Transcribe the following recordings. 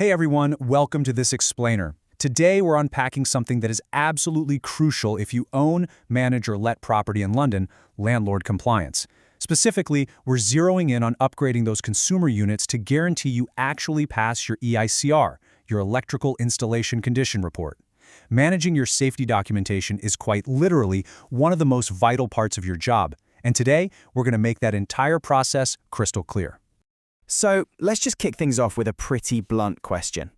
Hey everyone, welcome to this explainer. Today we're unpacking something that is absolutely crucial if you own, manage, or let property in London: landlord compliance. Specifically, we're zeroing in on upgrading those consumer units to guarantee you actually pass your EICR, your Electrical Installation Condition Report. Managing your safety documentation is quite literally one of the most vital parts of your job, and today we're going to make that entire process crystal clear. So let's just kick things off with a pretty blunt question.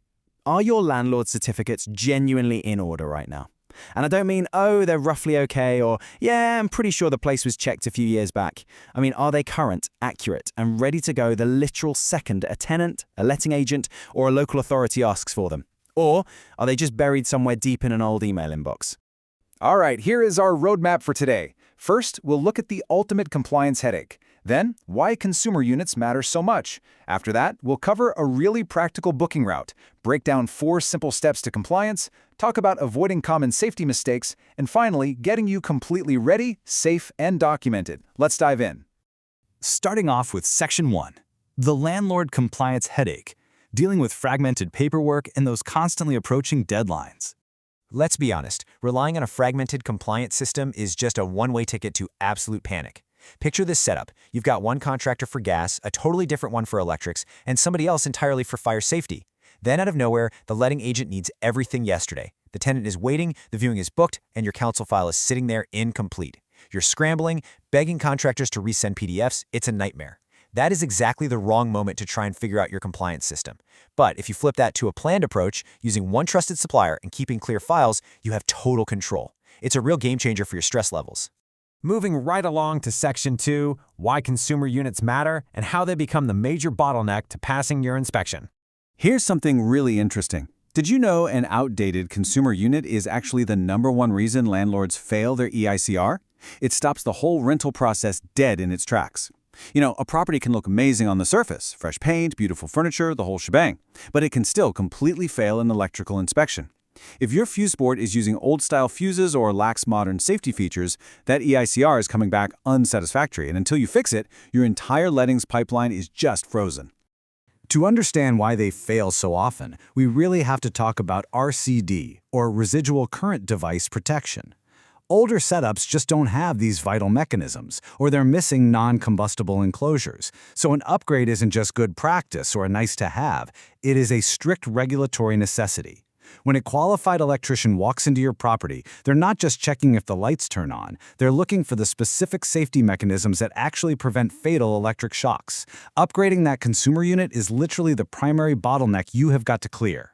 Are your landlord certificates genuinely in order right now? And I don't mean, oh, they're roughly okay, or, yeah, I'm pretty sure the place was checked a few years back. I mean, are they current, accurate, and ready to go the literal second a tenant, a letting agent, or a local authority asks for them? Or are they just buried somewhere deep in an old email inbox? All right, here is our roadmap for today. First, we'll look at the ultimate compliance headache. Then, why consumer units matter so much. After that, we'll cover a really practical booking route, break down 4 simple steps to compliance, talk about avoiding common safety mistakes, and finally, getting you completely ready, safe, and documented. Let's dive in. Starting off with Section 1, the landlord compliance headache, dealing with fragmented paperwork and those constantly approaching deadlines. Let's be honest, relying on a fragmented compliance system is just a one-way ticket to absolute panic. Picture this setup. You've got one contractor for gas, a totally different one for electrics, and somebody else entirely for fire safety. Then out of nowhere, the letting agent needs everything yesterday. The tenant is waiting, the viewing is booked, and your council file is sitting there incomplete. You're scrambling, begging contractors to resend PDFs. It's a nightmare. That is exactly the wrong moment to try and figure out your compliance system. But if you flip that to a planned approach, using one trusted supplier and keeping clear files, you have total control. It's a real game changer for your stress levels. Moving right along to Section 2, why consumer units matter and how they become the major bottleneck to passing your inspection. Here's something really interesting. Did you know an outdated consumer unit is actually the #1 reason landlords fail their EICR? It stops the whole rental process dead in its tracks. You know, a property can look amazing on the surface, fresh paint, beautiful furniture, the whole shebang, but it can still completely fail an electrical inspection. If your fuse board is using old-style fuses or lacks modern safety features, that EICR is coming back unsatisfactory, and until you fix it, your entire lettings pipeline is just frozen. To understand why they fail so often, we really have to talk about RCD, or residual current device protection. Older setups just don't have these vital mechanisms, or they're missing non-combustible enclosures. So an upgrade isn't just good practice or a nice-to-have, it is a strict regulatory necessity. When a qualified electrician walks into your property, they're not just checking if the lights turn on, they're looking for the specific safety mechanisms that actually prevent fatal electric shocks. Upgrading that consumer unit is literally the primary bottleneck you have got to clear.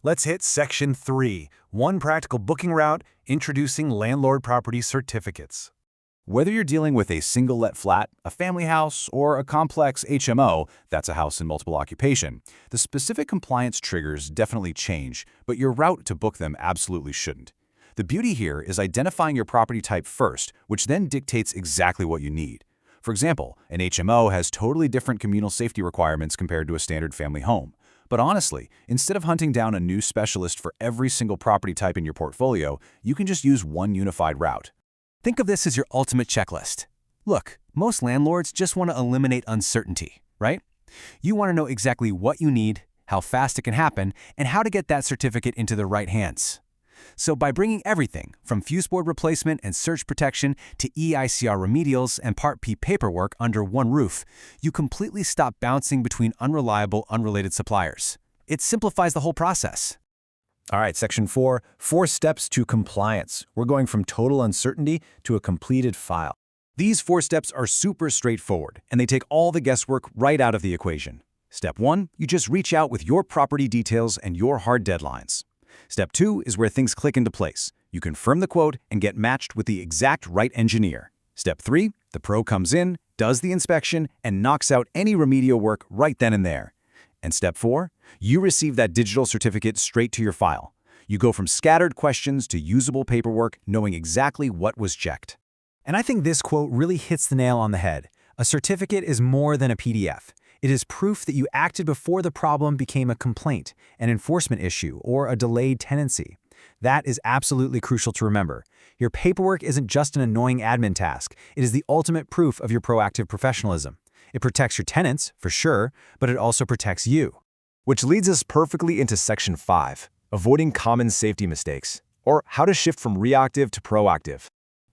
Let's hit Section 3, one practical booking route, introducing Landlord Property Certificates. Whether you're dealing with a single-let flat, a family house, or a complex HMO, that's a house in multiple occupation, the specific compliance triggers definitely change, but your route to book them absolutely shouldn't. The beauty here is identifying your property type first, which then dictates exactly what you need. For example, an HMO has totally different communal safety requirements compared to a standard family home. But honestly, instead of hunting down a new specialist for every single property type in your portfolio, you can just use one unified route. Think of this as your ultimate checklist. Look, most landlords just want to eliminate uncertainty, right? You want to know exactly what you need, how fast it can happen, and how to get that certificate into the right hands. So by bringing everything from fuse board replacement and surge protection to EICR remedials and Part P paperwork under one roof, you completely stop bouncing between unreliable, unrelated suppliers. It simplifies the whole process. All right, Section 4, 4 steps to compliance. We're going from total uncertainty to a completed file. These 4 steps are super straightforward, and they take all the guesswork right out of the equation. Step 1, you just reach out with your property details and your hard deadlines. Step 2 is where things click into place. You confirm the quote and get matched with the exact right engineer. Step 3, the pro comes in, does the inspection, and knocks out any remedial work right then and there. And Step 4, you receive that digital certificate straight to your file. You go from scattered questions to usable paperwork, knowing exactly what was checked. And I think this quote really hits the nail on the head. A certificate is more than a PDF. It is proof that you acted before the problem became a complaint, an enforcement issue, or a delayed tenancy. That is absolutely crucial to remember. Your paperwork isn't just an annoying admin task. It is the ultimate proof of your proactive professionalism. It protects your tenants, for sure, but it also protects you. Which leads us perfectly into Section 5, avoiding common safety mistakes, or how to shift from reactive to proactive.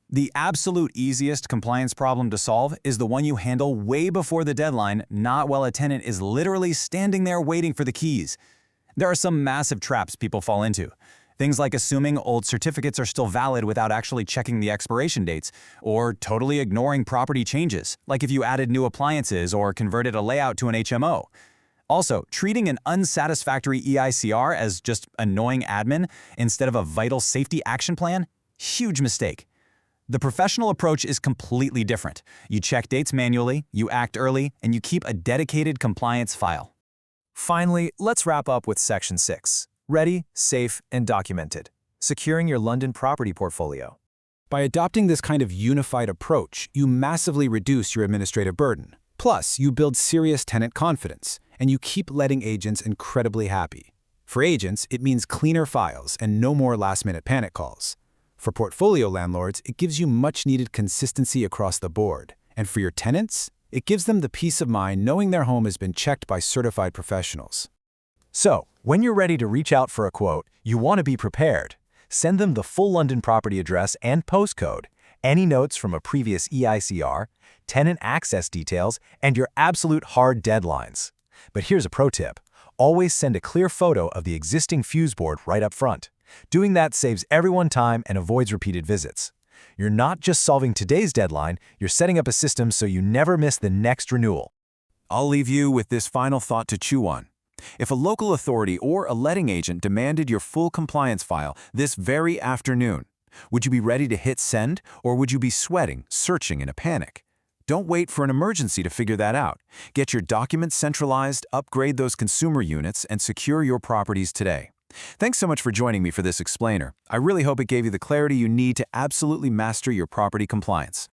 The absolute easiest compliance problem to solve is the one you handle way before the deadline, not while a tenant is literally standing there waiting for the keys. There are some massive traps people fall into. Things like assuming old certificates are still valid without actually checking the expiration dates, or totally ignoring property changes, like if you added new appliances or converted a layout to an HMO. Also, treating an unsatisfactory EICR as just annoying admin instead of a vital safety action plan? Huge mistake. The professional approach is completely different. You check dates manually, you act early, and you keep a dedicated compliance file. Finally, let's wrap up with Section 6. Ready, safe, and documented. Securing your London property portfolio. By adopting this kind of unified approach, you massively reduce your administrative burden. Plus, you build serious tenant confidence, and you keep letting agents incredibly happy. For agents, it means cleaner files and no more last-minute panic calls. For portfolio landlords, it gives you much-needed consistency across the board. And for your tenants, it gives them the peace of mind knowing their home has been checked by certified professionals. So, when you're ready to reach out for a quote, you want to be prepared. Send them the full London property address and postcode, any notes from a previous EICR, tenant access details, and your absolute hard deadlines. But here's a pro tip. Always send a clear photo of the existing fuse board right up front. Doing that saves everyone time and avoids repeated visits. You're not just solving today's deadline, you're setting up a system so you never miss the next renewal. I'll leave you with this final thought to chew on. If a local authority or a letting agent demanded your full compliance file this very afternoon, would you be ready to hit send, or would you be sweating, searching in a panic? Don't wait for an emergency to figure that out. Get your documents centralized, upgrade those consumer units, and secure your properties today. Thanks so much for joining me for this explainer. I really hope it gave you the clarity you need to absolutely master your property compliance.